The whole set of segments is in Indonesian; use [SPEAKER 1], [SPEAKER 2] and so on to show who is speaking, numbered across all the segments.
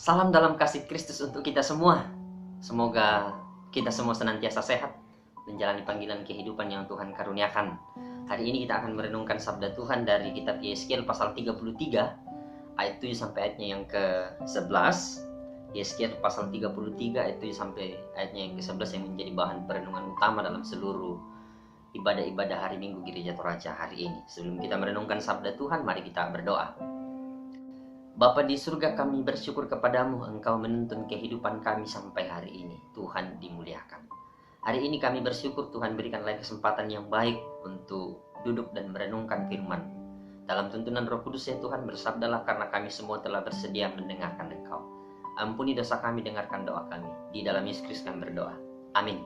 [SPEAKER 1] Salam dalam kasih Kristus untuk kita semua. Semoga kita semua senantiasa sehat, menjalani panggilan kehidupan yang Tuhan karuniakan. Hari ini kita akan merenungkan sabda Tuhan dari kitab Yeskiel pasal 33, ayat 7 sampai ayatnya yang ke-11. Yeskiel pasal 33 ayat 7 sampai ayatnya yang ke-11 yang menjadi bahan perenungan utama dalam seluruh ibadah-ibadah hari Minggu Gereja Toraja hari ini. Sebelum kita merenungkan sabda Tuhan, mari kita berdoa. Bapa di surga, kami bersyukur kepadamu, Engkau menuntun kehidupan kami sampai hari ini. Tuhan dimuliakan. Hari ini kami bersyukur Tuhan berikan lagi kesempatan yang baik untuk duduk dan merenungkan firman. Dalam tuntunan Roh Kudus ya Tuhan, bersabdalah karena kami semua telah bersedia mendengarkan Engkau. Ampuni dosa kami, dengarkan doa kami. Di dalam Yesus Kristus kami berdoa. Amin.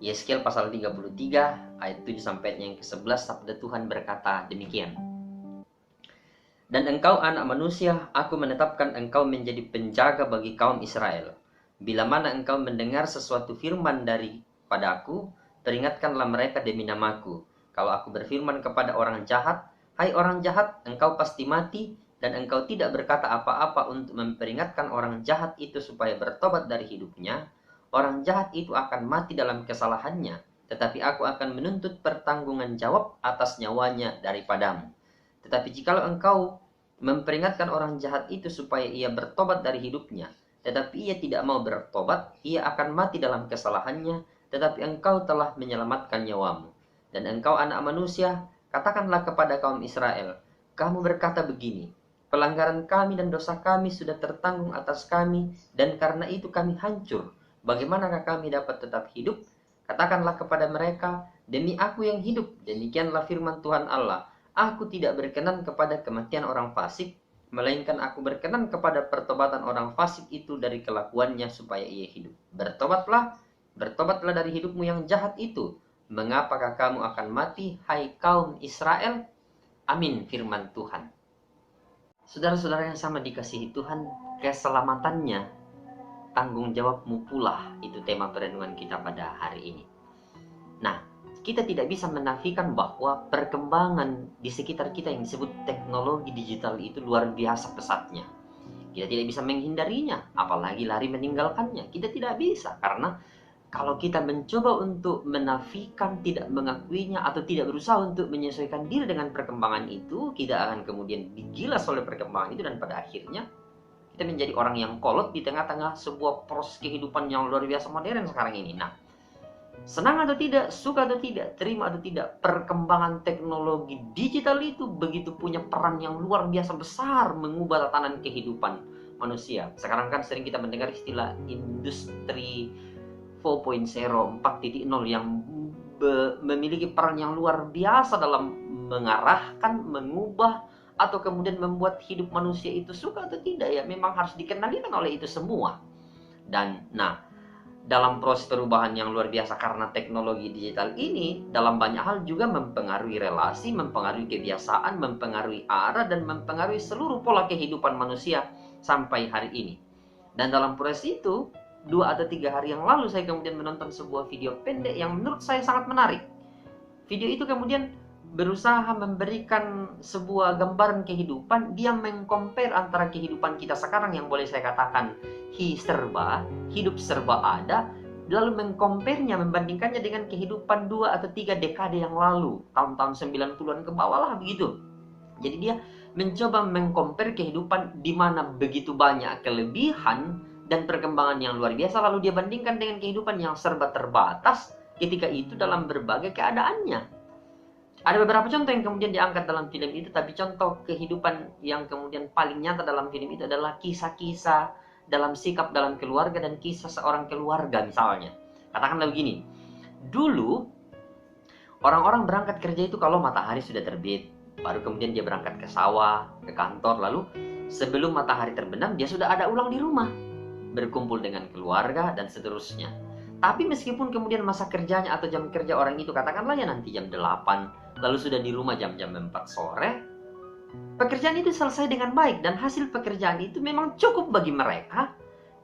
[SPEAKER 1] Yeskiel pasal 33 ayat 7 sampai yang ke-11, sabda Tuhan berkata demikian. Dan engkau anak manusia, aku menetapkan engkau menjadi penjaga bagi kaum Israel. Bila mana engkau mendengar sesuatu firman daripadaku, peringatkanlah mereka demi namaku. Kalau aku berfirman kepada orang jahat, hai orang jahat, engkau pasti mati, dan engkau tidak berkata apa-apa untuk memperingatkan orang jahat itu supaya bertobat dari hidupnya, orang jahat itu akan mati dalam kesalahannya, tetapi aku akan menuntut pertanggungan jawab atas nyawanya daripadamu. Tetapi jikalau engkau memperingatkan orang jahat itu supaya ia bertobat dari hidupnya, tetapi ia tidak mau bertobat, ia akan mati dalam kesalahannya, tetapi engkau telah menyelamatkan nyawamu. Dan engkau anak manusia, katakanlah kepada kaum Israel, kamu berkata begini, pelanggaran kami dan dosa kami sudah tertanggung atas kami, dan karena itu kami hancur. Bagaimanakah kami dapat tetap hidup? Katakanlah kepada mereka, demi aku yang hidup, demikianlah firman Tuhan Allah, aku tidak berkenan kepada kematian orang fasik, melainkan aku berkenan kepada pertobatan orang fasik itu dari kelakuannya supaya ia hidup. Bertobatlah dari hidupmu yang jahat itu. Mengapakah kamu akan mati, hai kaum Israel? Amin, firman Tuhan. Saudara-saudara yang sama dikasihi Tuhan, keselamatannya tanggung jawabmu pula, itu tema perenungan kita pada hari ini. Nah, kita tidak bisa menafikan bahwa perkembangan di sekitar kita yang disebut teknologi digital itu luar biasa pesatnya. Kita tidak bisa menghindarinya, apalagi lari meninggalkannya. Kita tidak bisa, karena kalau kita mencoba untuk menafikan, tidak mengakuinya, atau tidak berusaha untuk menyesuaikan diri dengan perkembangan itu, kita akan kemudian digilas oleh perkembangan itu, dan pada akhirnya kita menjadi orang yang kolot di tengah-tengah sebuah proses kehidupan yang luar biasa modern sekarang ini. Nah, senang atau tidak, suka atau tidak, terima atau tidak, perkembangan teknologi digital itu begitu punya peran yang luar biasa besar mengubah tatanan kehidupan manusia. Sekarang kan sering kita mendengar istilah industri 4.0, 4.0 yang memiliki peran yang luar biasa dalam mengarahkan, mengubah, atau kemudian membuat hidup manusia itu suka atau tidak, ya memang harus dikenalikan oleh itu semua. Dan dalam proses perubahan yang luar biasa karena teknologi digital ini, dalam banyak hal juga mempengaruhi relasi, mempengaruhi kebiasaan, mempengaruhi arah, dan mempengaruhi seluruh pola kehidupan manusia sampai hari ini. Dan dalam proses itu, 2 atau 3 hari yang lalu saya kemudian menonton sebuah video pendek yang menurut saya sangat menarik. Video itu kemudian berusaha memberikan sebuah gambaran kehidupan. Dia mengcompare antara kehidupan kita sekarang yang boleh saya katakan hidup serba ada, lalu mengkomparnya, membandingkannya dengan kehidupan 2 atau 3 dekade yang lalu, tahun-tahun 90-an ke bawah lah begitu. Jadi dia mencoba mengcompare kehidupan di mana begitu banyak kelebihan dan perkembangan yang luar biasa, lalu dia bandingkan dengan kehidupan yang serba terbatas ketika itu dalam berbagai keadaannya. Ada beberapa contoh yang kemudian diangkat dalam film itu, tapi contoh kehidupan yang kemudian paling nyata dalam film itu adalah kisah-kisah dalam sikap dalam keluarga dan kisah seorang keluarga misalnya. Katakanlah begini, dulu orang-orang berangkat kerja itu kalau matahari sudah terbit, baru kemudian dia berangkat ke sawah, ke kantor, lalu sebelum matahari terbenam dia sudah ada ulang di rumah, berkumpul dengan keluarga dan seterusnya. Tapi meskipun kemudian masa kerjanya atau jam kerja orang itu katakanlah ya nanti jam 8, lalu sudah di rumah jam-jam 4 sore, pekerjaan itu selesai dengan baik dan hasil pekerjaan itu memang cukup bagi mereka,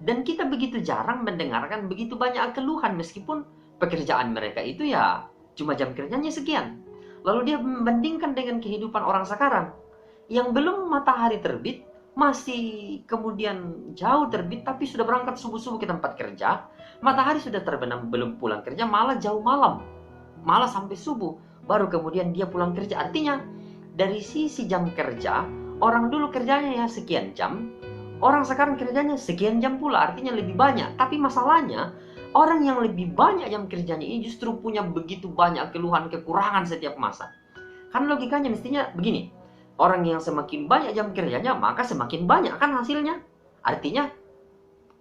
[SPEAKER 1] dan kita begitu jarang mendengarkan begitu banyak keluhan meskipun pekerjaan mereka itu ya cuma jam kerjanya sekian. Lalu dia membandingkan dengan kehidupan orang sekarang yang belum matahari terbit,
[SPEAKER 2] masih kemudian jauh terbit tapi sudah berangkat subuh-subuh ke tempat kerja, matahari sudah terbenam belum pulang kerja, malah jauh malam, malah sampai subuh baru kemudian dia pulang kerja. Artinya dari sisi jam kerja, orang dulu kerjanya ya sekian jam, orang sekarang kerjanya sekian jam pula, artinya lebih banyak. Tapi masalahnya orang yang lebih banyak jam kerjanya ini justru punya begitu banyak keluhan kekurangan setiap masa. Kan logikanya mestinya begini, orang yang semakin banyak jam kerjanya maka semakin banyak kan hasilnya. Artinya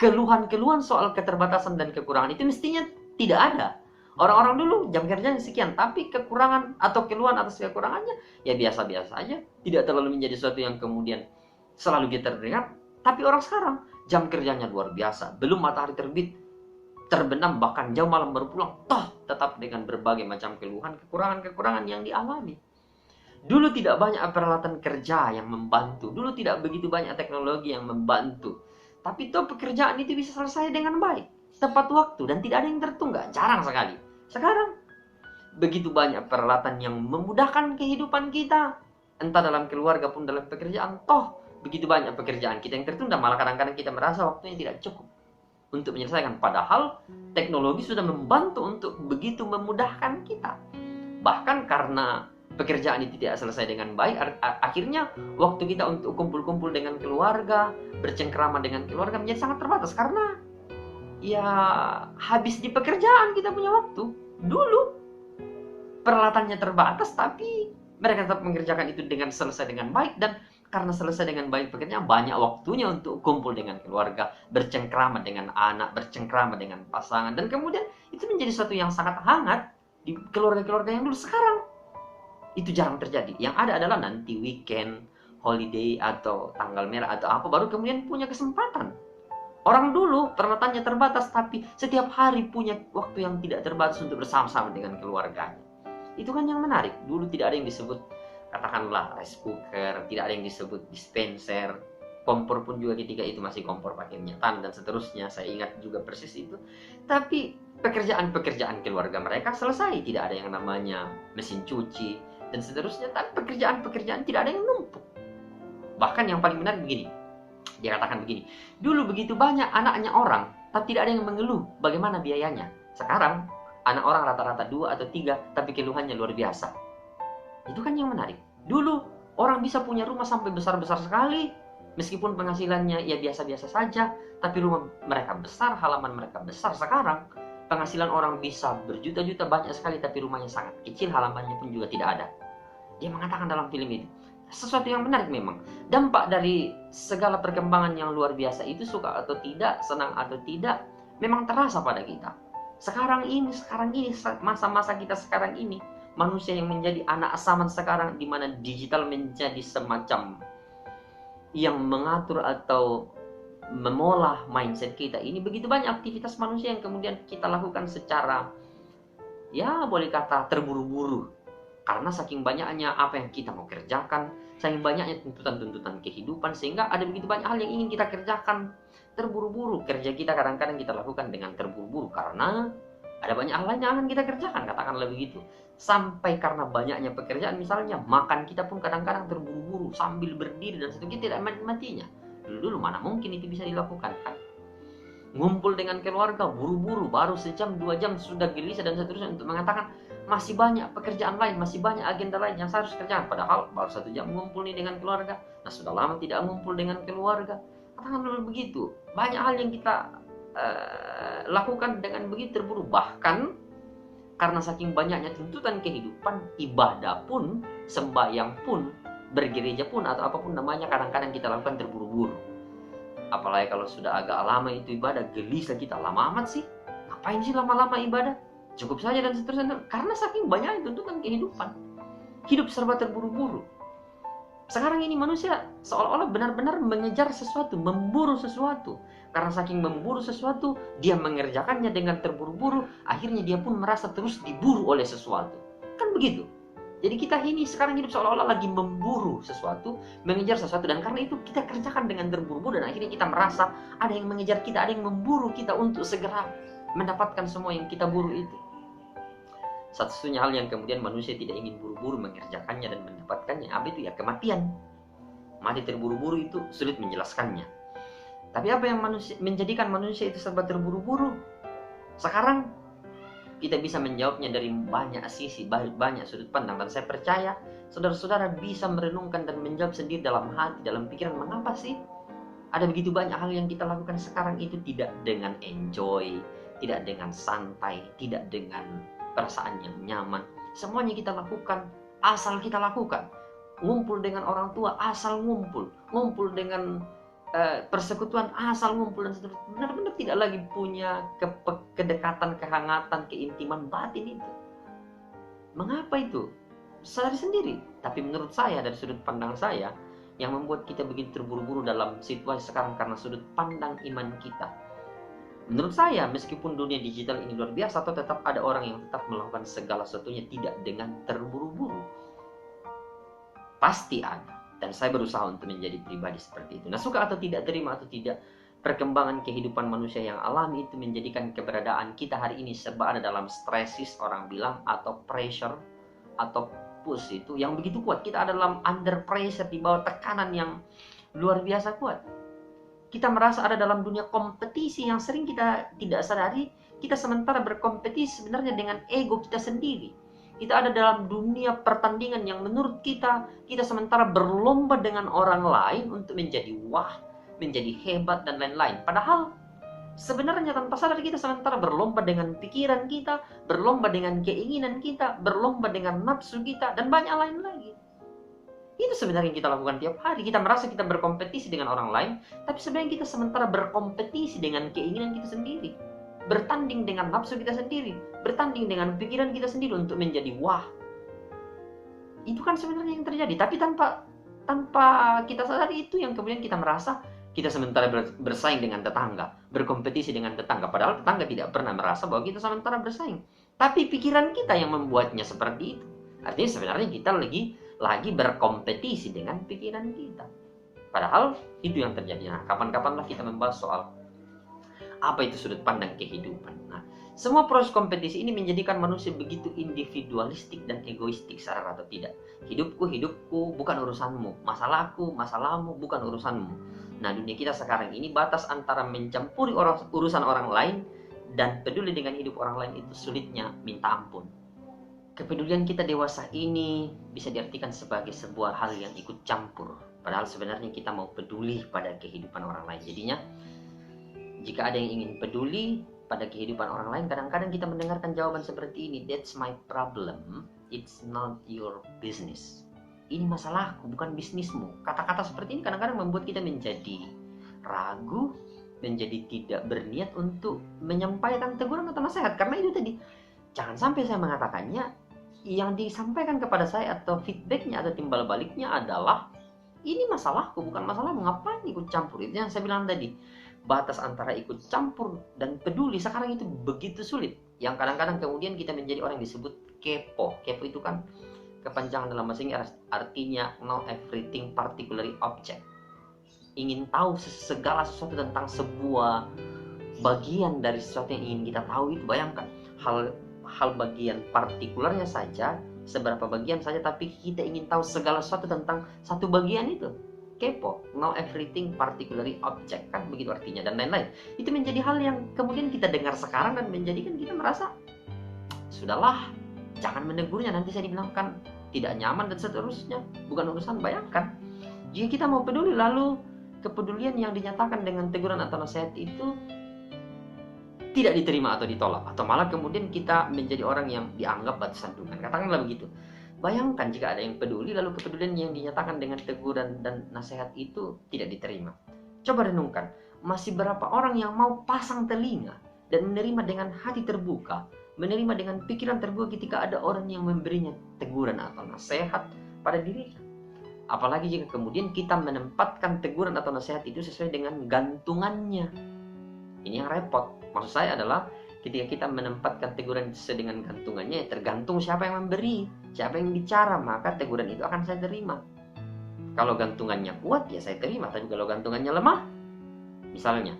[SPEAKER 2] keluhan-keluhan soal keterbatasan dan kekurangan itu mestinya tidak ada. Orang-orang dulu jam kerjanya sekian, tapi kekurangan atau keluhan atas kekurangannya ya biasa-biasa aja, tidak terlalu menjadi sesuatu yang kemudian selalu kita terdengar. Tapi orang sekarang jam kerjanya luar biasa, belum matahari terbit, terbenam bahkan jauh malam baru pulang, toh tetap dengan berbagai macam keluhan kekurangan-kekurangan yang dialami. Dulu tidak banyak peralatan kerja yang membantu, dulu tidak begitu banyak teknologi yang membantu, tapi toh pekerjaan itu bisa selesai dengan baik, tepat waktu, dan tidak ada yang tertunggak, jarang sekali. Sekarang begitu banyak peralatan yang memudahkan kehidupan kita, entah dalam keluarga pun dalam pekerjaan, toh begitu banyak pekerjaan kita yang tertunda, malah kadang-kadang kita merasa waktunya tidak cukup untuk menyelesaikan, padahal teknologi sudah membantu untuk begitu memudahkan kita. Bahkan karena pekerjaan itu tidak selesai dengan baik, akhirnya waktu kita untuk kumpul-kumpul dengan keluarga, bercengkrama dengan keluarga menjadi sangat terbatas, karena ya habis di pekerjaan kita punya waktu. Dulu peralatannya terbatas tapi mereka tetap mengerjakan itu dengan selesai dengan baik, dan karena selesai dengan baik pekerjaan, banyak waktunya untuk kumpul dengan keluarga, bercengkrama dengan anak, bercengkrama dengan pasangan, dan kemudian itu menjadi sesuatu yang sangat hangat di keluarga-keluarga yang dulu. Sekarang itu jarang terjadi. Yang ada adalah nanti weekend, holiday, atau tanggal merah atau apa, baru kemudian punya kesempatan. Orang dulu peralatannya terbatas tapi setiap hari punya waktu yang tidak terbatas untuk bersama-sama dengan keluarganya. Itu kan yang menarik. Dulu tidak ada yang disebut katakanlah rice cooker, tidak ada yang disebut dispenser, kompor pun juga ketika itu masih kompor pakai minyak tanah dan seterusnya, saya ingat juga persis itu. Tapi pekerjaan-pekerjaan keluarga mereka selesai, tidak ada yang namanya mesin cuci dan seterusnya, tapi pekerjaan-pekerjaan tidak ada yang numpuk. Bahkan yang paling menarik begini, dia katakan begini, dulu begitu banyak anaknya orang, tapi tidak ada yang mengeluh bagaimana biayanya. Sekarang anak orang rata-rata 2 atau 3, tapi keluhannya luar biasa. Itu kan yang menarik. Dulu orang bisa punya rumah sampai besar-besar sekali, meskipun penghasilannya ya biasa-biasa saja, tapi rumah mereka besar, halaman mereka besar. Sekarang penghasilan orang bisa berjuta-juta banyak sekali, tapi rumahnya sangat kecil, halamannya pun juga tidak ada. Dia mengatakan dalam film itu sesuatu yang menarik memang. Dampak dari segala perkembangan yang luar biasa itu, suka atau tidak, senang atau tidak, memang terasa pada kita. Sekarang ini masa-masa kita sekarang ini, manusia yang menjadi anak zaman sekarang, di mana digital menjadi semacam yang mengatur atau memolah mindset kita ini. Begitu banyak aktivitas manusia yang kemudian kita lakukan secara, ya boleh kata terburu-buru, karena saking banyaknya apa yang kita mau kerjakan, saking banyaknya tuntutan-tuntutan kehidupan, sehingga ada begitu banyak hal yang ingin kita kerjakan terburu-buru. Kerja kita kadang-kadang kita lakukan dengan terburu-buru karena ada banyak hal lain yang akan kita kerjakan, katakanlah begitu. Sampai karena banyaknya pekerjaan, misalnya makan kita pun kadang-kadang terburu-buru sambil berdiri dan seterusnya, tidak mati-matinya. Dulu mana mungkin itu bisa dilakukan kan? Ngumpul dengan keluarga buru-buru, baru sejam 2 jam sudah gelisah dan seterusnya, untuk mengatakan masih banyak pekerjaan lain, masih banyak agenda lain yang saya harus kerjakan. Padahal baru 1 jam ngumpul nih dengan keluarga. Nah, sudah lama tidak ngumpul dengan keluarga. Katakan dulu begitu. Banyak hal yang kita lakukan dengan begitu terburu. Bahkan karena saking banyaknya tuntutan kehidupan, ibadah pun, sembahyang pun, bergereja pun, atau apapun namanya, kadang-kadang kita lakukan terburu-buru. Apalagi kalau sudah agak lama itu ibadah, gelisah kita, lama amat sih, ngapain sih lama-lama ibadah, cukup saja dan seterusnya. Karena saking banyaknya tuntutan kehidupan, hidup serba terburu-buru. Sekarang ini manusia seolah-olah benar-benar mengejar sesuatu, memburu sesuatu. Karena saking memburu sesuatu, dia mengerjakannya dengan terburu-buru, akhirnya dia pun merasa terus diburu oleh sesuatu. Kan begitu. Jadi kita ini sekarang hidup seolah-olah lagi memburu sesuatu, mengejar sesuatu, dan karena itu kita kerjakan dengan terburu-buru, dan akhirnya kita merasa ada yang mengejar kita, ada yang memburu kita untuk segera mendapatkan semua yang kita buru itu. Satu-satunya hal yang kemudian manusia tidak ingin buru-buru mengerjakannya dan mendapatkannya, apa itu ya? Kematian. Mati terburu-buru itu sulit menjelaskannya. Tapi apa yang menjadikan manusia itu serba terburu-buru? Sekarang kita bisa menjawabnya dari banyak sisi, banyak sudut pandang. Dan saya percaya saudara-saudara bisa merenungkan dan menjawab sendiri dalam hati, dalam pikiran, mengapa sih ada begitu banyak hal yang kita lakukan sekarang itu tidak dengan enjoy, tidak dengan santai, tidak dengan perasaan yang nyaman. Semuanya kita lakukan asal kita lakukan. Ngumpul dengan orang tua asal ngumpul, ngumpul dengan persekutuan asal ngumpul, dan seterusnya. Benar-benar tidak lagi punya kedekatan, kehangatan, keintiman batin itu. Mengapa itu? Sadari sendiri. Tapi menurut saya, dari sudut pandang saya, yang membuat kita begitu terburu-buru dalam situasi sekarang karena sudut pandang iman kita. Menurut saya, meskipun dunia digital ini luar biasa, atau tetap ada orang yang tetap melakukan segala sesuatunya tidak dengan terburu-buru. Pasti ada. Dan saya berusaha untuk menjadi pribadi seperti itu. Nah, suka atau tidak, terima atau tidak, perkembangan kehidupan manusia yang alami itu menjadikan keberadaan kita hari ini serba ada dalam stresis, orang bilang, atau pressure, atau push itu yang begitu kuat. Kita ada dalam under pressure, di bawah tekanan yang luar biasa kuat. Kita merasa ada dalam dunia kompetisi yang sering kita tidak sadari. Kita sementara berkompetisi sebenarnya dengan ego kita sendiri. Kita ada dalam dunia pertandingan yang menurut kita sementara berlomba dengan orang lain untuk menjadi wah, menjadi hebat, dan lain-lain. Padahal sebenarnya tanpa sadar kita sementara berlomba dengan pikiran kita, berlomba dengan keinginan kita, berlomba dengan nafsu kita, dan banyak lain lagi. Itu sebenarnya yang kita lakukan tiap hari. Kita merasa kita berkompetisi dengan orang lain, tapi sebenarnya kita sementara berkompetisi dengan keinginan kita sendiri. Bertanding dengan nafsu kita sendiri, bertanding dengan pikiran kita sendiri untuk menjadi wah. Itu kan sebenarnya yang terjadi. Tapi tanpa kita sadari, itu yang kemudian kita merasa kita sementara bersaing dengan tetangga, berkompetisi dengan tetangga. Padahal tetangga tidak pernah merasa bahwa kita sementara bersaing. Tapi pikiran kita yang membuatnya seperti itu. Artinya sebenarnya kita lagi berkompetisi dengan pikiran kita. Padahal itu yang terjadi. Nah, kapan-kapanlah kita membahas soal apa itu sudut pandang kehidupan. Nah, semua proses kompetisi ini menjadikan manusia begitu individualistik dan egoistik, sadar atau tidak. Hidupku, bukan urusanmu. Masalahmu, bukan urusanmu. Nah, dunia kita sekarang ini batas antara mencampuri urusan orang lain dan peduli dengan hidup orang lain itu sulitnya minta ampun. Kepedulian kita dewasa ini bisa diartikan sebagai sebuah hal yang ikut campur. Padahal sebenarnya kita mau peduli pada kehidupan orang lain. Jadinya, jika ada yang ingin peduli pada kehidupan orang lain, kadang-kadang kita mendengarkan jawaban seperti ini, "That's my problem, it's not your business." Ini masalahku, bukan bisnismu. Kata-kata seperti ini kadang-kadang membuat kita menjadi ragu, menjadi tidak berniat untuk menyampaikan teguran atau nasihat. Karena itu tadi, jangan sampai saya mengatakannya, yang disampaikan kepada saya atau feedbacknya atau timbal baliknya adalah, ini masalahku, bukan masalahmu, ngapain ikut campur. Itu yang saya bilang tadi. Batas antara ikut campur dan peduli sekarang itu begitu sulit. Yang kadang-kadang kemudian kita menjadi orang yang disebut kepo. Kepo itu kan kepanjangan dalam bahasa Inggris, artinya know everything particularly object. Ingin tahu segala sesuatu tentang sebuah bagian dari sesuatu yang ingin kita tahu itu. Bayangkan hal bagian partikularnya saja, seberapa bagian saja, tapi kita ingin tahu segala sesuatu tentang satu bagian itu. Kepo, know everything particularly object, kan begitu artinya, dan lain-lain. Itu menjadi hal yang kemudian kita dengar sekarang dan menjadikan kita merasa, sudahlah, jangan menegurnya, nanti saya dibilangkan tidak nyaman dan seterusnya, bukan urusan. Bayangkan, jika kita mau peduli, lalu kepedulian yang dinyatakan dengan teguran atau nasihat itu tidak diterima atau ditolak, atau malah kemudian kita menjadi orang yang dianggap batu sandungan, katakanlah begitu. Bayangkan jika ada yang peduli, lalu kepedulian yang dinyatakan dengan teguran dan nasihat itu tidak diterima. Coba renungkan, masih berapa orang yang mau pasang telinga dan menerima dengan hati terbuka, menerima dengan pikiran terbuka ketika ada orang yang memberinya teguran atau nasihat pada dirinya. Apalagi jika kemudian kita menempatkan teguran atau nasihat itu sesuai dengan gantungannya. Ini yang repot. Maksud saya adalah, ketika kita menempatkan teguran sesuai dengan gantungannya, ya tergantung siapa yang memberi, siapa yang bicara, maka teguran itu akan saya terima. Kalau gantungannya kuat, ya saya terima. Tapi kalau gantungannya lemah, misalnya,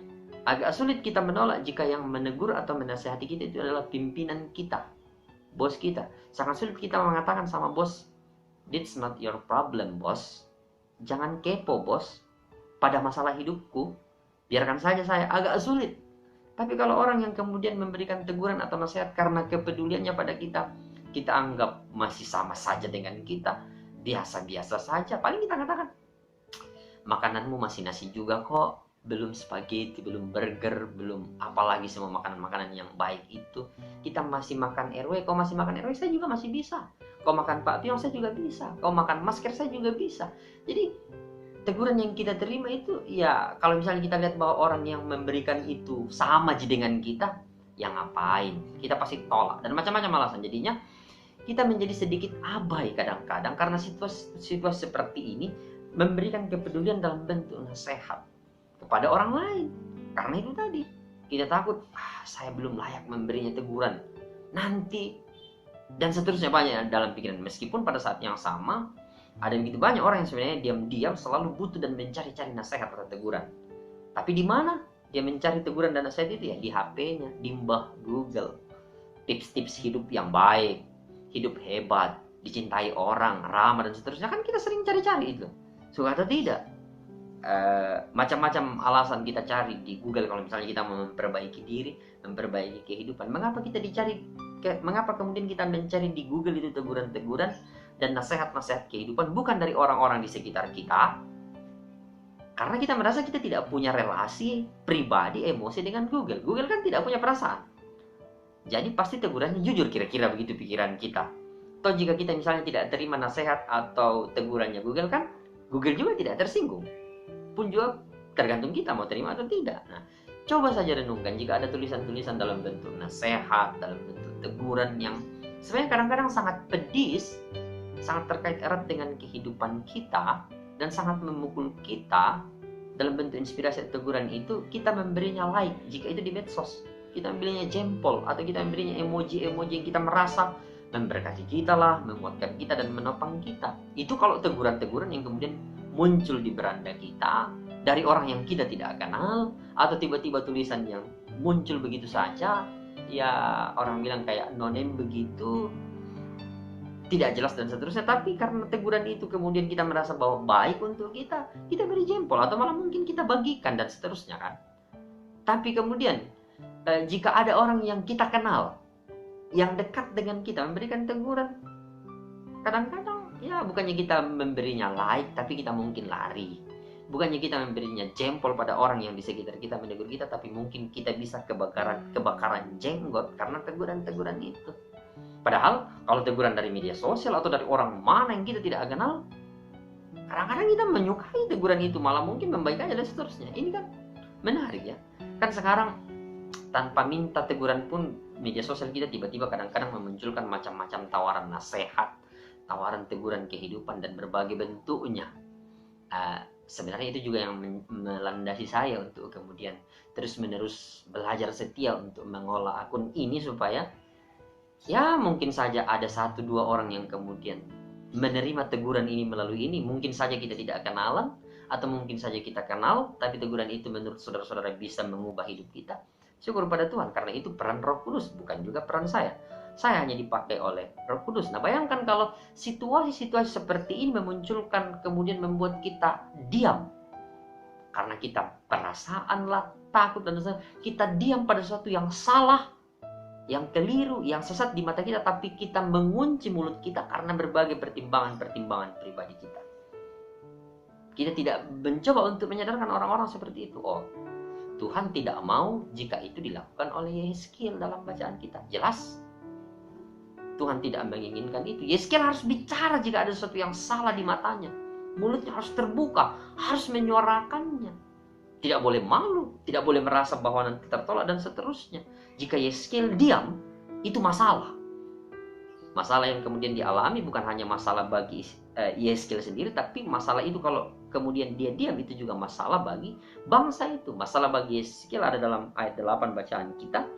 [SPEAKER 2] agak sulit kita menolak jika yang menegur atau menasihati kita itu adalah pimpinan kita, bos kita. Sangat sulit kita mengatakan sama bos, "That's not your problem, bos." Jangan kepo bos pada masalah hidupku. Biarkan saja saya agak sulit. Tapi kalau orang yang kemudian memberikan teguran atau nasihat karena kepeduliannya pada kita, kita anggap masih sama saja dengan kita, biasa-biasa saja. Paling kita katakan, makananmu masih nasi juga kok, belum spaghetti, belum burger, belum apalagi semua makanan-makanan yang baik itu. Kita masih makan RW, kau masih makan RW, saya juga masih bisa. Kau makan Pak Piong, saya juga bisa. Kau makan masker, saya juga bisa. Jadi teguran yang kita terima itu, ya kalau misalnya kita lihat bahwa orang yang memberikan itu sama aja dengan kita, ya ngapain? Kita pasti tolak dan macam-macam alasan. Jadinya kita menjadi sedikit abai kadang-kadang karena situasi seperti ini memberikan kepedulian dalam bentuk nasihat kepada orang lain. Karena itu tadi, kita takut, saya belum layak memberinya teguran nanti, dan seterusnya banyak dalam pikiran. Meskipun pada saat yang sama, ada begitu banyak orang yang sebenarnya diam-diam selalu butuh dan mencari-cari nasihat atau teguran. Tapi di mana dia mencari teguran dan nasihat itu? Ya di HP-nya, di mbah Google. Tips-tips hidup yang baik, hidup hebat, dicintai orang, ramah dan seterusnya. Kan kita sering cari-cari itu. Suka atau tidak? Macam-macam alasan kita cari di Google kalau misalnya kita mau memperbaiki diri, memperbaiki kehidupan. Mengapa kemudian kita mencari di Google itu teguran-teguran dan nasihat-nasihat kehidupan bukan dari orang-orang di sekitar kita? Karena kita merasa kita tidak punya relasi pribadi, emosi dengan Google. Google kan tidak punya perasaan. Jadi pasti tegurannya jujur, kira-kira begitu pikiran kita. Atau jika kita misalnya tidak terima nasihat atau tegurannya Google, kan Google juga tidak tersinggung. Pun juga tergantung kita mau terima atau tidak. Nah, coba saja renungkan jika ada tulisan-tulisan dalam bentuk nasihat, dalam bentuk teguran yang sebenarnya kadang-kadang sangat pedis, sangat terkait erat dengan kehidupan kita, dan sangat memukul kita dalam bentuk inspirasi atau teguran itu, kita memberinya like jika itu di medsos, kita memberinya jempol, atau kita memberinya emoji-emoji yang kita merasa memberkati kita lah, menguatkan kita dan menopang kita. Itu kalau teguran-teguran yang kemudian muncul di beranda kita dari orang yang kita tidak kenal, atau tiba-tiba tulisan yang muncul begitu saja, ya orang bilang kayak no name begitu, tidak jelas dan seterusnya. Tapi karena teguran itu kemudian kita merasa bahwa baik untuk kita beri jempol atau malah mungkin kita bagikan dan seterusnya kan. Tapi kemudian jika ada orang yang kita kenal, yang dekat dengan kita memberikan teguran, kadang-kadang ya bukannya kita memberinya like, tapi kita mungkin lari. Bukannya kita memberinya jempol pada orang yang di sekitar kita menegur kita, tapi mungkin kita bisa kebakaran jenggot karena teguran-teguran itu. Padahal kalau teguran dari media sosial atau dari orang mana yang kita tidak kenal, kadang-kadang kita menyukai teguran itu, malah mungkin membaikkannya dan seterusnya. Ini kan menarik ya. Kan sekarang tanpa minta teguran pun media sosial kita tiba-tiba kadang-kadang memunculkan macam-macam tawaran nasihat, tawaran teguran kehidupan dan berbagai bentuknya. Sebenarnya itu juga yang melandasi saya untuk kemudian terus-menerus belajar setia untuk mengolah akun ini, supaya ya mungkin saja ada 1-2 orang yang kemudian menerima teguran ini melalui ini. Mungkin saja kita tidak kenalan, atau mungkin saja kita kenal, tapi teguran itu menurut saudara-saudara bisa mengubah hidup kita. Syukur pada Tuhan, karena itu peran Roh Kudus, bukan juga peran saya. Saya hanya dipakai oleh Roh Kudus. Nah, bayangkan kalau situasi-situasi seperti ini memunculkan, kemudian membuat kita diam. Karena kita perasaan lah, takut dan kita diam pada sesuatu yang salah, yang keliru, yang sesat di mata kita, tapi kita mengunci mulut kita karena berbagai pertimbangan-pertimbangan pribadi kita. Kita tidak mencoba untuk menyadarkan orang-orang seperti itu. Oh, Tuhan tidak mau jika itu dilakukan oleh Yeskiel dalam bacaan kita. Jelas Tuhan tidak menginginkan itu. Yeskiel harus bicara jika ada sesuatu yang salah di matanya. Mulutnya harus terbuka, harus menyuarakannya. Tidak boleh malu, tidak boleh merasa bahwa nanti tertolak dan seterusnya. Jika Yeskiel diam, itu masalah. Masalah yang kemudian dialami bukan hanya masalah bagi Yeskiel sendiri, tapi masalah itu kalau kemudian dia diam, itu juga masalah bagi bangsa itu. Masalah bagi Yeskiel ada dalam ayat 8 bacaan kita.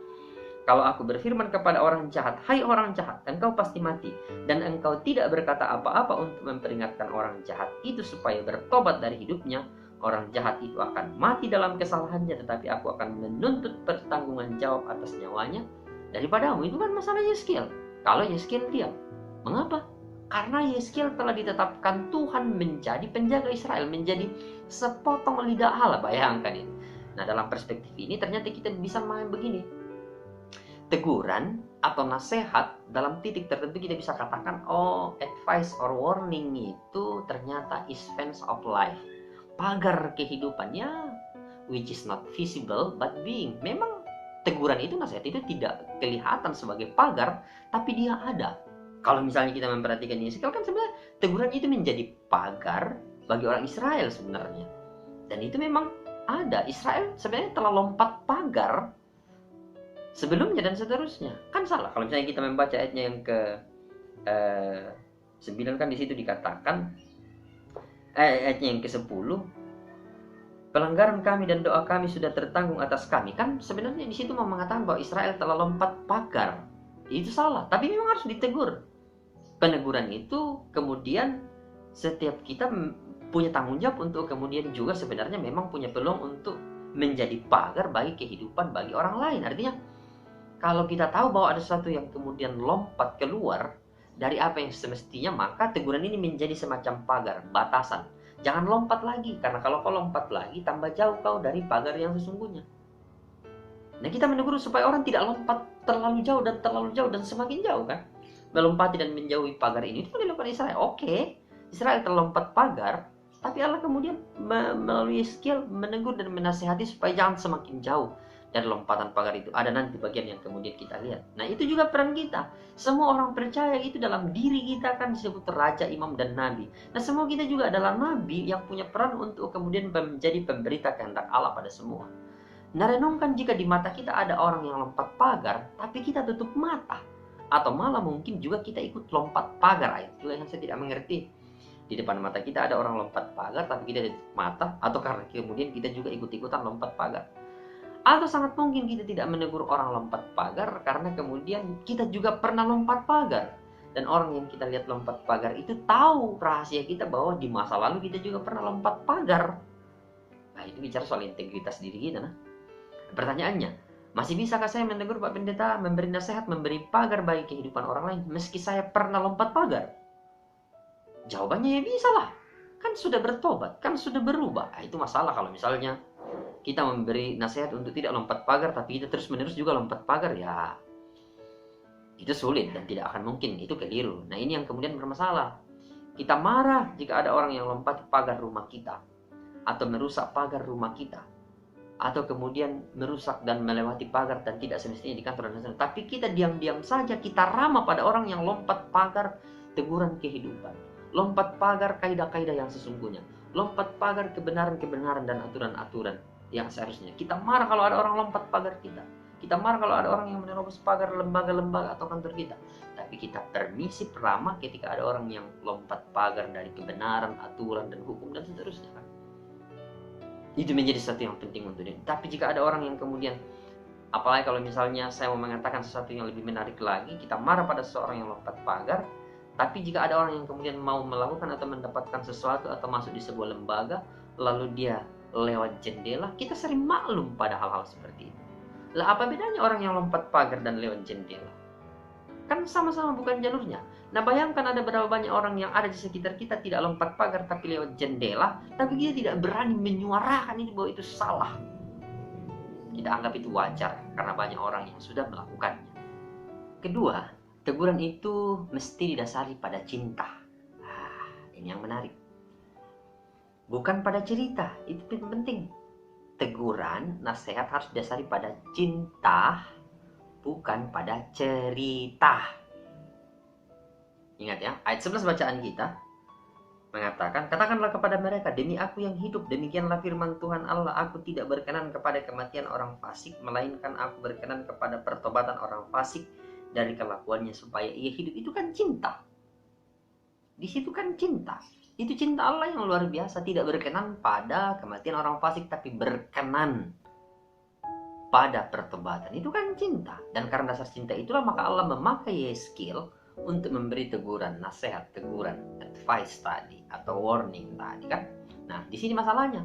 [SPEAKER 2] Kalau aku berfirman kepada orang jahat, hai orang jahat, engkau pasti mati. Dan engkau tidak berkata apa-apa untuk memperingatkan orang jahat itu supaya bertobat dari hidupnya. Orang jahat itu akan mati dalam kesalahannya, tetapi aku akan menuntut pertanggungan jawab atas nyawanya daripadamu. Itu kan masalah Yeskiel. Kalau Yeskiel diam, mengapa? Karena Yeskiel telah ditetapkan Tuhan menjadi penjaga Israel, menjadi sepotong lidah Allah. Bayangkan ini. Nah, dalam perspektif ini ternyata kita bisa main begini. Teguran atau nasihat dalam titik tertentu kita bisa katakan, oh, advice or warning itu ternyata is fence of life. Pagar kehidupannya, which is not visible but being. Memang teguran itu, nasihat itu tidak kelihatan sebagai pagar, tapi dia ada. Kalau misalnya kita memperhatikan Yeskiel, kan sebenarnya teguran itu menjadi pagar bagi orang Israel sebenarnya. Dan itu memang ada. Israel sebenarnya telah lompat pagar sebelumnya dan seterusnya. Kan salah kalau misalnya kita membaca ayatnya yang ke 9, kan di situ dikatakan, ayatnya yang ke-10, pelanggaran kami dan doa kami sudah tertanggung atas kami. Kan sebenarnya di situ mau mengatakan bahwa Israel telah lompat pagar. Itu salah, tapi memang harus ditegur. Peneguran itu kemudian setiap kita punya tanggung jawab untuk kemudian juga sebenarnya memang punya peluang untuk menjadi pagar bagi kehidupan bagi orang lain. Artinya kalau kita tahu bahwa ada sesuatu yang kemudian lompat keluar dari apa yang semestinya, maka teguran ini menjadi semacam pagar, batasan. Jangan lompat lagi, karena kalau kau lompat lagi tambah jauh kau dari pagar yang sesungguhnya. Nah, kita menegur supaya orang tidak lompat terlalu jauh dan semakin jauh, kan? Melompati dan menjauhi pagar ini itu dilakukan Israel. Oke, Israel terlompat pagar, tapi Allah kemudian melalui Yeskiel menegur dan menasihati supaya jangan semakin jauh dari lompatan pagar itu. Ada nanti bagian yang kemudian kita lihat. Nah, itu juga peran kita. Semua orang percaya itu dalam diri kita kan disebut raja, imam, dan nabi. Nah, semua kita juga adalah nabi yang punya peran untuk kemudian menjadi pemberita kehendak Allah pada semua. Nah, renungkan jika di mata kita ada orang yang lompat pagar, tapi kita tutup mata. Atau malah mungkin juga kita ikut lompat pagar. Itu yang saya tidak mengerti. Di depan mata kita ada orang lompat pagar, tapi kita tutup mata. Atau karena kemudian kita juga ikut-ikutan lompat pagar. Atau sangat mungkin kita tidak menegur orang lompat pagar karena kemudian kita juga pernah lompat pagar. Dan orang yang kita lihat lompat pagar itu tahu rahasia kita bahwa di masa lalu kita juga pernah lompat pagar. Nah, itu bicara soal integritas diri kita. Nah, pertanyaannya, masih bisakah saya menegur Pak Pendeta, memberi nasihat, memberi pagar bagi kehidupan orang lain meski saya pernah lompat pagar? Jawabannya ya bisa lah. Kan sudah bertobat, kan sudah berubah. Nah, itu masalah kalau misalnya kita memberi nasihat untuk tidak lompat pagar, tapi kita terus-menerus juga lompat pagar, ya itu sulit dan tidak akan mungkin, itu keliru. Nah, ini yang kemudian bermasalah. Kita marah jika ada orang yang lompat pagar rumah kita, atau merusak pagar rumah kita, atau kemudian merusak dan melewati pagar dan tidak semestinya di kantor dan sebagainya. Tapi kita diam-diam saja, kita ramah pada orang yang lompat pagar teguran kehidupan, lompat pagar kaidah-kaidah yang sesungguhnya, lompat pagar kebenaran-kebenaran dan aturan-aturan yang seharusnya. Kita marah kalau ada orang lompat pagar kita. Kita marah kalau ada orang yang menerobos pagar lembaga-lembaga atau kantor kita. Tapi kita permisi ramah ketika ada orang yang lompat pagar dari kebenaran, aturan, dan hukum dan seterusnya. Itu menjadi sesuatu yang penting untuk dia. Tapi jika ada orang yang kemudian, apalagi kalau misalnya saya mau mengatakan sesuatu yang lebih menarik lagi, kita marah pada seseorang yang lompat pagar. Tapi jika ada orang yang kemudian mau melakukan atau mendapatkan sesuatu atau masuk di sebuah lembaga, lalu dia lewat jendela, kita sering maklum pada hal-hal seperti itu. Lah, apa bedanya orang yang lompat pagar dan lewat jendela? Kan sama-sama bukan jalurnya. Nah, bayangkan ada berapa banyak orang yang ada di sekitar kita tidak lompat pagar tapi lewat jendela, tapi kita tidak berani menyuarakan itu bahwa itu salah. Kita anggap itu wajar karena banyak orang yang sudah melakukannya. Kedua, teguran itu mesti didasari pada cinta. Ini yang menarik. Bukan pada cerita, itu penting. Teguran, nasihat harus didasari pada cinta, bukan pada cerita. Ingat ya, ayat 11 bacaan kita mengatakan, katakanlah kepada mereka, demi aku yang hidup, demikianlah firman Tuhan Allah, aku tidak berkenan kepada kematian orang fasik, melainkan aku berkenan kepada pertobatan orang fasik dari kelakuannya supaya ia hidup. Itu kan cinta. Di situ kan cinta. Itu cinta Allah yang luar biasa, tidak berkenan pada kematian orang fasik, tapi berkenan pada pertobatan. Itu kan cinta. Dan karena dasar cinta itulah maka Allah memakai Yeskiel untuk memberi teguran, nasihat, teguran, advice tadi, atau warning tadi kan. Nah, di sini masalahnya.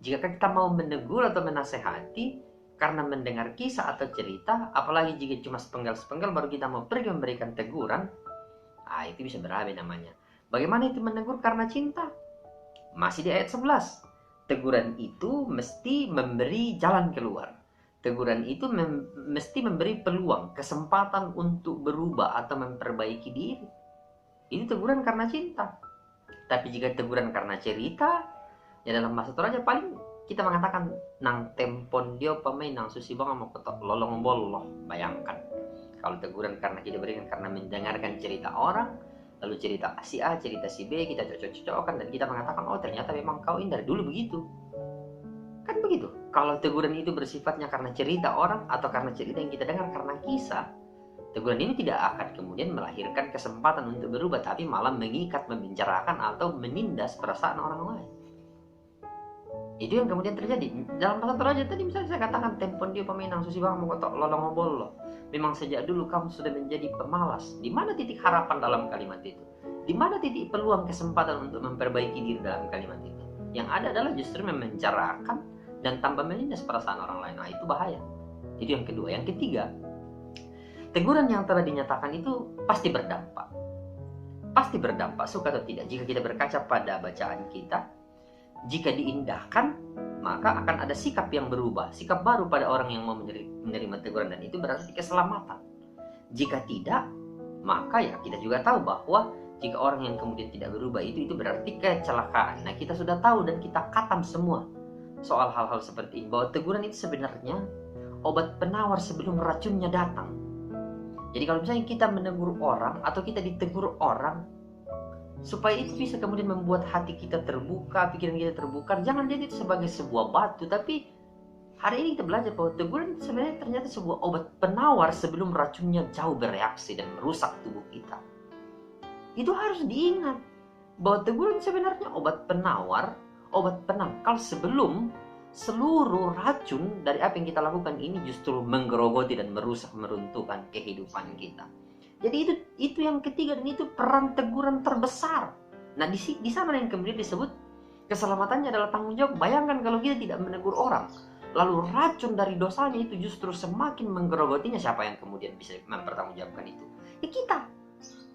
[SPEAKER 2] Jika kita mau menegur atau menasehati karena mendengar kisah atau cerita, apalagi jika cuma sepenggal-sepenggal baru kita mau pergi memberikan teguran, Itu bisa berabe namanya. Bagaimana itu menegur karena cinta? Masih di ayat 11. Teguran itu mesti memberi jalan keluar. Teguran itu mesti memberi peluang, kesempatan untuk berubah atau memperbaiki diri. Ini teguran karena cinta. Tapi jika teguran karena cerita, ya dalam bahasa Toraja paling kita mengatakan nang tempon dia pemain nang susi bang mau ketok lolong boloh. Bayangkan kalau teguran karena kita berikan karena mendengarkan cerita orang, lalu cerita si A, cerita si B, kita cocok-cocokkan dan kita mengatakan oh ternyata memang kau ini dari dulu begitu. Kan begitu. Kalau teguran itu bersifatnya karena cerita orang atau karena cerita yang kita dengar karena kisah, teguran ini tidak akan kemudian melahirkan kesempatan untuk berubah, tapi malah mengikat, memenjarakan atau menindas perasaan orang lain. Itu yang kemudian terjadi. Dalam bahasa Toraja tadi misalnya saya katakan tempon dia peminang susi bang mengotok lolong bolo. Memang sejak dulu kamu sudah menjadi pemalas. Di mana titik harapan dalam kalimat itu? Di mana titik peluang kesempatan untuk memperbaiki diri dalam kalimat itu? Yang ada adalah justru memenjarakan dan tambah menindas perasaan orang lain. Nah, itu bahaya. Itu yang kedua. Yang ketiga, teguran yang telah dinyatakan itu pasti berdampak. Pasti berdampak, suka atau tidak. Jika kita berkaca pada bacaan kita, jika diindahkan, maka akan ada sikap yang berubah. Sikap baru pada orang yang mau menerima teguran, dan itu berarti keselamatan. Jika tidak, maka ya kita juga tahu bahwa jika orang yang kemudian tidak berubah itu berarti kecelakaan. Nah, kita sudah tahu dan kita katam semua soal hal-hal seperti ini, bahwa teguran itu sebenarnya obat penawar sebelum racunnya datang. Jadi kalau misalnya kita menegur orang atau kita ditegur orang, supaya itu bisa kemudian membuat hati kita terbuka, pikiran kita terbuka, jangan jadi itu sebagai sebuah batu. Tapi hari ini kita belajar bahwa teguran itu sebenarnya ternyata sebuah obat penawar sebelum racunnya jauh bereaksi dan merusak tubuh kita. Itu harus diingat bahwa teguran sebenarnya obat penawar, obat penangkal sebelum seluruh racun dari apa yang kita lakukan ini justru menggerogoti dan merusak, meruntuhkan kehidupan kita. Jadi itu yang ketiga, dan itu peran teguran terbesar. Nah, di sana yang kemudian disebut keselamatannya adalah tanggung jawab. Bayangkan kalau kita tidak menegur orang, lalu racun dari dosanya itu justru semakin menggerogotinya, siapa yang kemudian bisa mempertanggungjawabkan itu? Ya kita.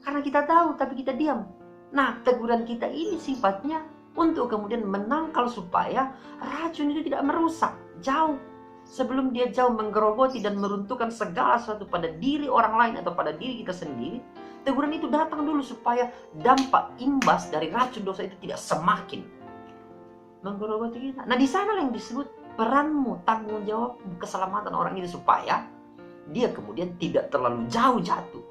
[SPEAKER 2] Karena kita tahu tapi kita diam. Nah, teguran kita ini sifatnya untuk kemudian menangkal supaya racun itu tidak merusak jauh. Sebelum dia jauh menggerogoti dan meruntuhkan segala sesuatu pada diri orang lain atau pada diri kita sendiri, teguran itu datang dulu supaya dampak imbas dari racun dosa itu tidak semakin menggerogoti kita. Nah, di sana yang disebut peranmu, tanggung jawab, keselamatan orang itu supaya dia kemudian tidak terlalu jauh jatuh.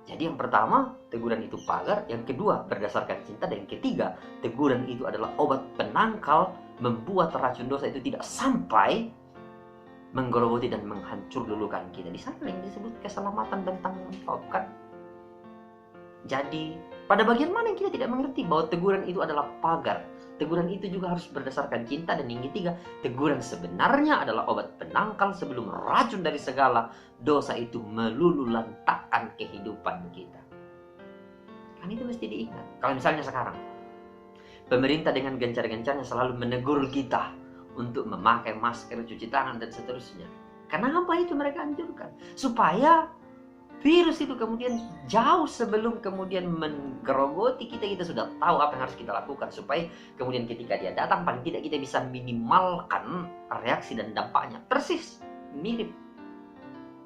[SPEAKER 2] Jadi yang pertama, teguran itu pagar. Yang kedua, berdasarkan cinta. Dan yang ketiga, teguran itu adalah obat penangkal, membuat racun dosa itu tidak sampai menggerogoti dan menghancur dulukan kita. Di sana yang disebut keselamatan dan tanggung jawab kan. Jadi pada bagian mana yang kita tidak mengerti bahwa teguran itu adalah pagar, teguran itu juga harus berdasarkan cinta. Dan yang ketiga, teguran sebenarnya adalah obat penangkal sebelum racun dari segala dosa itu meluluhlantahkan kehidupan kita. Kan itu mesti diingat. Kalau misalnya sekarang pemerintah dengan gencar-gencarnya selalu menegur kita untuk memakai masker, cuci tangan, dan seterusnya. Kenapa itu mereka anjurkan? Supaya virus itu kemudian jauh sebelum kemudian menggerogoti kita, kita sudah tahu apa yang harus kita lakukan. Supaya kemudian ketika dia datang, paling tidak kita bisa minimalkan reaksi dan dampaknya. Persis, mirip.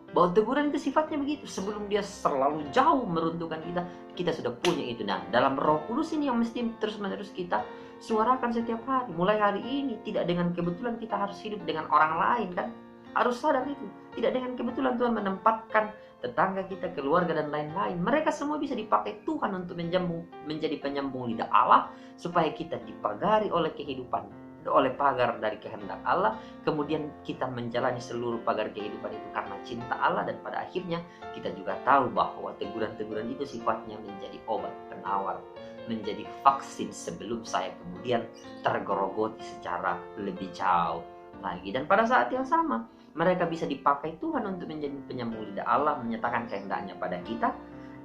[SPEAKER 2] Bahwa teguran itu sifatnya begitu. Sebelum dia selalu jauh meruntuhkan kita, kita sudah punya itu. Nah, dalam Roh Kudus ini yang mesti terus-menerus kita suarakan setiap hari. Mulai hari ini, tidak dengan kebetulan kita harus hidup dengan orang lain kan. Harus sadar itu. Tidak dengan kebetulan Tuhan menempatkan tetangga kita, keluarga, dan lain-lain. Mereka semua bisa dipakai Tuhan untuk menjadi penyambung lidah Allah, supaya kita dipagari oleh kehidupan, oleh pagar dari kehendak Allah. Kemudian kita menjalani seluruh pagar kehidupan itu karena cinta Allah. Dan pada akhirnya kita juga tahu bahwa teguran-teguran itu sifatnya menjadi obat penawar, menjadi vaksin sebelum saya kemudian tergerogoti secara lebih jauh lagi. Dan pada saat yang sama, mereka bisa dipakai Tuhan untuk menjadi penyambung lidah Allah, menyatakan kehendaknya pada kita.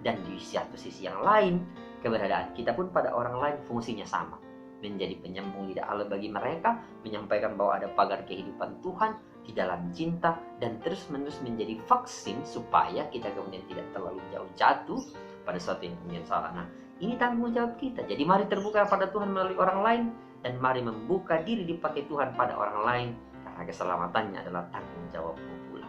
[SPEAKER 2] Dan di satu sisi yang lain, keberadaan kita pun pada orang lain fungsinya sama, menjadi penyambung lidah Allah bagi mereka, menyampaikan bahwa ada pagar kehidupan Tuhan di dalam cinta, dan terus-menerus menjadi vaksin supaya kita kemudian tidak terlalu jauh jatuh pada sesuatu yang kemudian salah. Nah, ini tanggung jawab kita. Jadi mari terbuka pada Tuhan melalui orang lain, dan mari membuka diri dipakai Tuhan pada orang lain, karena keselamatannya adalah tanggung jawabmu pula.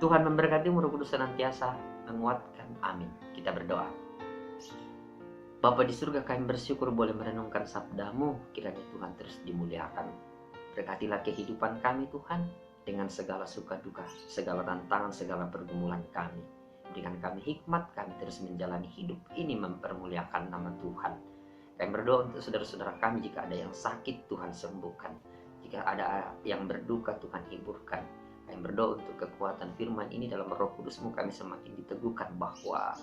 [SPEAKER 2] Tuhan memberkatimu, Roh Kudus senantiasa menguatkan. Amin. Kita berdoa. Bapa di surga, kami bersyukur boleh merenungkan sabdamu. Kiranya Tuhan terus dimuliakan. Berkatilah kehidupan kami Tuhan, dengan segala suka duka, segala tantangan, segala pergumulan kami. Berikan kami hikmat, kami terus menjalani hidup ini mempermuliakan nama Tuhan. Kami berdoa untuk saudara-saudara kami, jika ada yang sakit Tuhan sembuhkan, jika ada yang berduka Tuhan hiburkan. Kami berdoa untuk kekuatan firman ini dalam Roh Kudus-Mu, kami semakin diteguhkan bahwa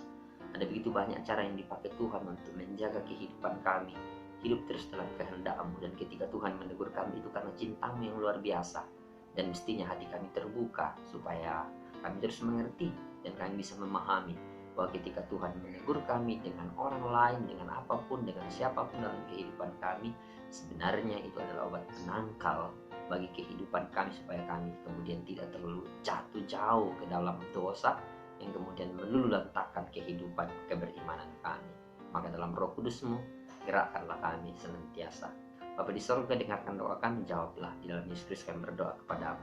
[SPEAKER 2] ada begitu banyak cara yang dipakai Tuhan untuk menjaga kehidupan kami, hidup terus dalam kehendak-Mu. Dan ketika Tuhan menegur kami itu karena cinta-Mu yang luar biasa, dan mestinya hati kami terbuka supaya kami terus mengerti dan kami bisa memahami bahwa ketika Tuhan menegur kami dengan orang lain, dengan apapun, dengan siapapun dalam kehidupan kami, sebenarnya itu adalah obat penangkal bagi kehidupan kami, supaya kami kemudian tidak terlalu jatuh jauh ke dalam dosa yang kemudian meluluhlantakkan kehidupan keberimanan kami. Maka dalam Roh Kudus-Mu, gerakkanlah kami senantiasa. Bapa di sorga, dengarkan doa kami, jawablah. Di dalam Yesus Kristus kami berdoa kepadamu.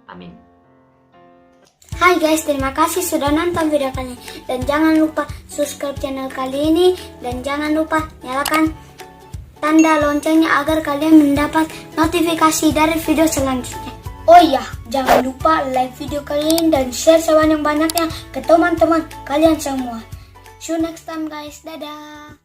[SPEAKER 2] Amin.
[SPEAKER 3] Hai guys, terima kasih sudah nonton video kali ini. Dan jangan lupa subscribe channel kali ini. Dan jangan lupa nyalakan tanda loncengnya agar kalian mendapat notifikasi dari video selanjutnya. Oh iya, jangan lupa like video kali ini dan share sebanyak-banyaknya ke teman-teman kalian semua. See you next time guys, dadah.